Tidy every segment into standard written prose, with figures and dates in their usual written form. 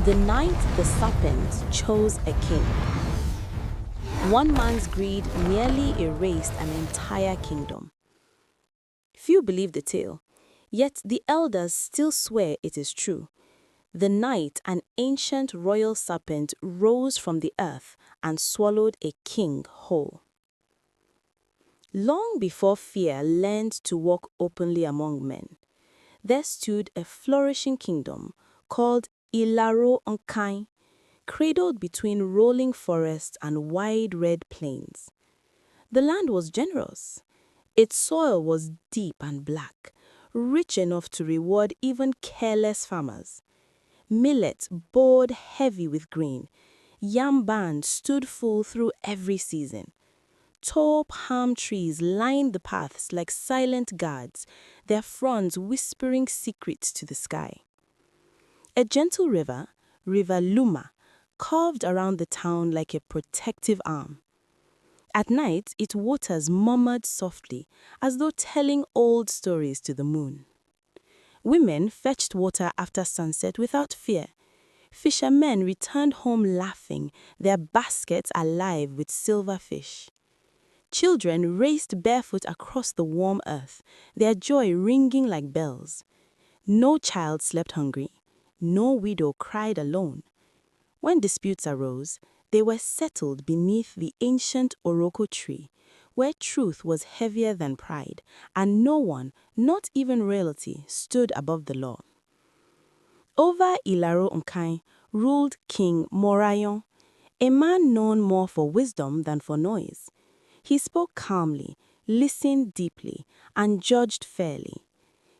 The night the serpent chose a king. One man's greed nearly erased an entire kingdom. Few believe the tale, yet the elders still swear it is true. The night an ancient royal serpent rose from the earth and swallowed a king whole. Long before fear learned to walk openly among men, there stood a flourishing kingdom called Ilaro Onkai, cradled between rolling forests and wide red plains. The land was generous. Its soil was deep and black, rich enough to reward even careless farmers. Millet bowed heavy with grain. Yam barns stood full through every season. Tall palm trees lined the paths like silent guards, their fronds whispering secrets to the sky. A gentle river, River Luma, curved around the town like a protective arm. At night, its waters murmured softly, as though telling old stories to the moon. Women fetched water after sunset without fear. Fishermen returned home laughing, their baskets alive with silver fish. Children raced barefoot across the warm earth, their joy ringing like bells. No child slept hungry. No widow cried alone. When disputes arose, they were settled beneath the ancient Oroko tree, where truth was heavier than pride, and no one, not even royalty, stood above the law. Over Ilaro Onkai ruled King Morayon, a man known more for wisdom than for noise. He spoke calmly, listened deeply, and judged fairly.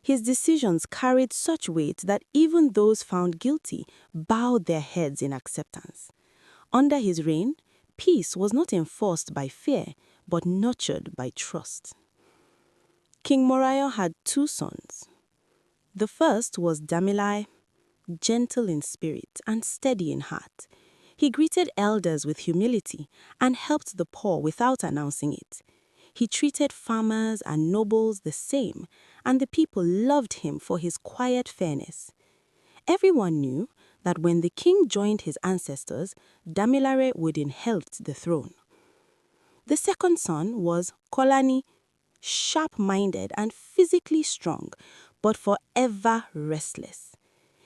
His decisions carried such weight that even those found guilty bowed their heads in acceptance. Under his reign, peace was not enforced by fear, but nurtured by trust. King Morayo had two sons. The first was Damilai, gentle in spirit and steady in heart. He greeted elders with humility and helped the poor without announcing it. He treated farmers and nobles the same, and the people loved him for his quiet fairness. Everyone knew that when the king joined his ancestors, Damilare would inherit the throne. The second son was Kolani, sharp-minded and physically strong, but forever restless.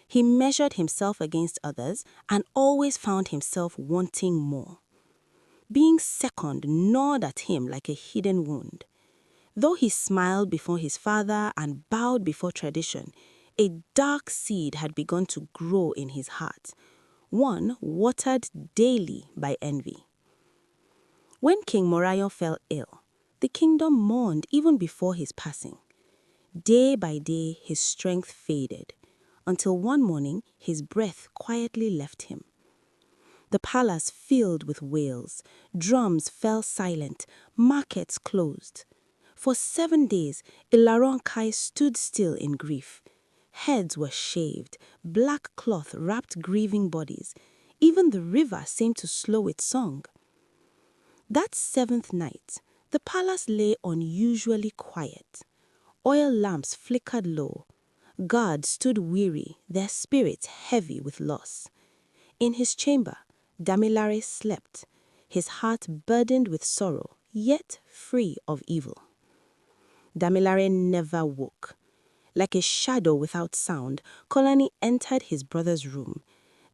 He measured himself against others and always found himself wanting more. Being second gnawed at him like a hidden wound. Though he smiled before his father and bowed before tradition, a dark seed had begun to grow in his heart, one watered daily by envy. When King Morayo fell ill, the kingdom mourned even before his passing. Day by day, his strength faded, until one morning his breath quietly left him. The palace filled with wails, drums fell silent, markets closed. For 7 days, Ilaronkai stood still in grief. Heads were shaved, black cloth wrapped grieving bodies. Even the river seemed to slow its song. That 7th night, the palace lay unusually quiet. Oil lamps flickered low. Guards stood weary, their spirits heavy with loss. In his chamber, Damilare slept, his heart burdened with sorrow, yet free of evil. Damilare never woke. Like a shadow without sound, Kolani entered his brother's room.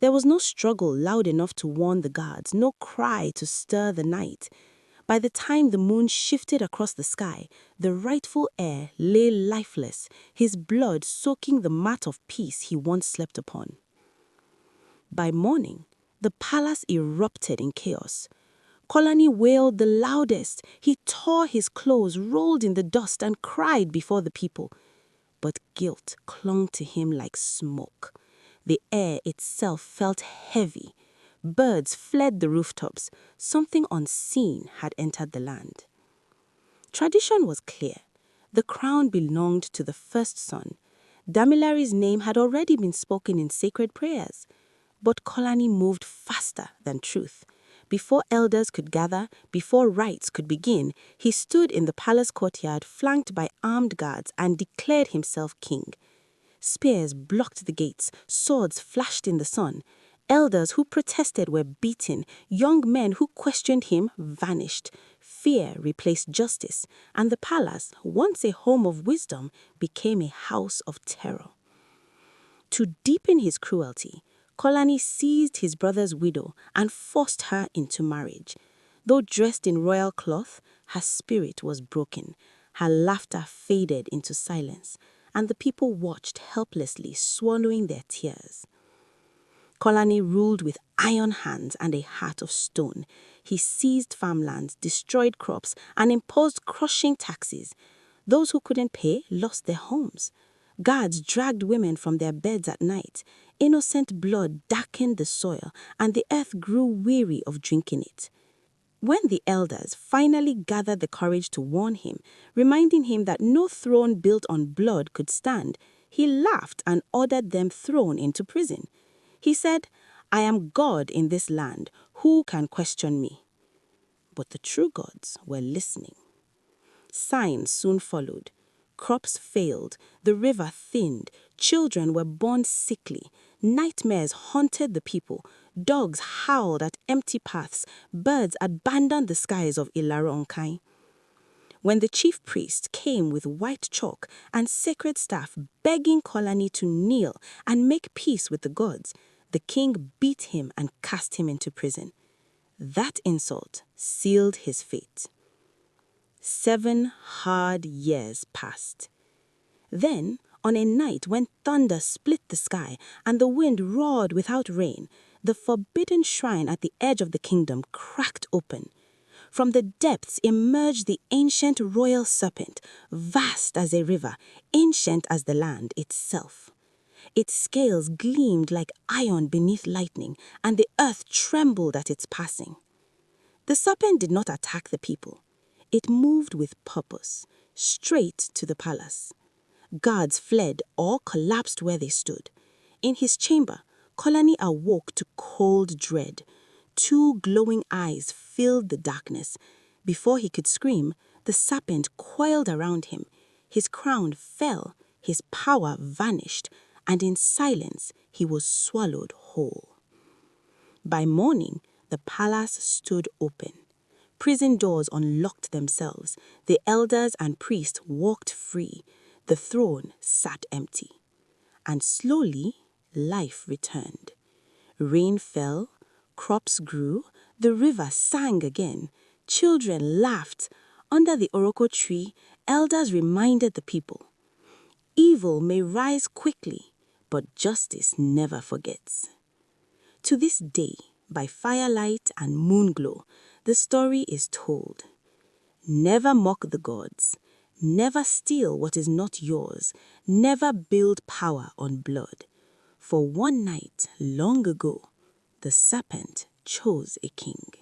There was no struggle loud enough to warn the guards, no cry to stir the night. By the time the moon shifted across the sky, the rightful heir lay lifeless, his blood soaking the mat of peace he once slept upon. By morning, the palace erupted in chaos. Kolani wailed the loudest. He tore his clothes, rolled in the dust, and cried before the people. But guilt clung to him like smoke. The air itself felt heavy. Birds fled the rooftops. Something unseen had entered the land. Tradition was clear. The crown belonged to the first son. Damilare's name had already been spoken in sacred prayers. But Kolani moved faster than truth. Before elders could gather, before rites could begin, he stood in the palace courtyard flanked by armed guards and declared himself king. Spears blocked the gates, swords flashed in the sun. Elders who protested were beaten, young men who questioned him vanished. Fear replaced justice, and the palace, once a home of wisdom, became a house of terror. To deepen his cruelty, Kolani seized his brother's widow and forced her into marriage. Though dressed in royal cloth, her spirit was broken. Her laughter faded into silence, and the people watched helplessly, swallowing their tears. Kolani ruled with iron hands and a heart of stone. He seized farmlands, destroyed crops, and imposed crushing taxes. Those who couldn't pay lost their homes. Guards dragged women from their beds at night. Innocent blood darkened the soil, and the earth grew weary of drinking it. When the elders finally gathered the courage to warn him, reminding him that no throne built on blood could stand, he laughed and ordered them thrown into prison. He said, "I am God in this land. Who can question me?" But the true gods were listening. Signs soon followed. Crops failed, the river thinned, children were born sickly, nightmares haunted the people, dogs howled at empty paths, birds abandoned the skies of Ilaro-Onkai. When the chief priest came with white chalk and sacred staff begging Kolani to kneel and make peace with the gods, the king beat him and cast him into prison. That insult sealed his fate. 7 hard years passed. Then, on a night when thunder split the sky and the wind roared without rain, the forbidden shrine at the edge of the kingdom cracked open. From the depths emerged the ancient royal serpent, vast as a river, ancient as the land itself. Its scales gleamed like iron beneath lightning, and the earth trembled at its passing. The serpent did not attack the people. It moved with purpose, straight to the palace. Guards fled or collapsed where they stood. In his chamber, Kolani awoke to cold dread. 2 glowing eyes filled the darkness. Before he could scream, the serpent coiled around him. His crown fell, his power vanished, and in silence he was swallowed whole. By morning, the palace stood open. Prison doors unlocked themselves. The elders and priests walked free. The throne sat empty. And slowly, life returned. Rain fell, crops grew, the river sang again. Children laughed. Under the Oroko tree, elders reminded the people, evil may rise quickly, but justice never forgets. To this day, by firelight and moonglow, the story is told. Never mock the gods. Never steal what is not yours. Never build power on blood. For one night, long ago, the serpent chose a king.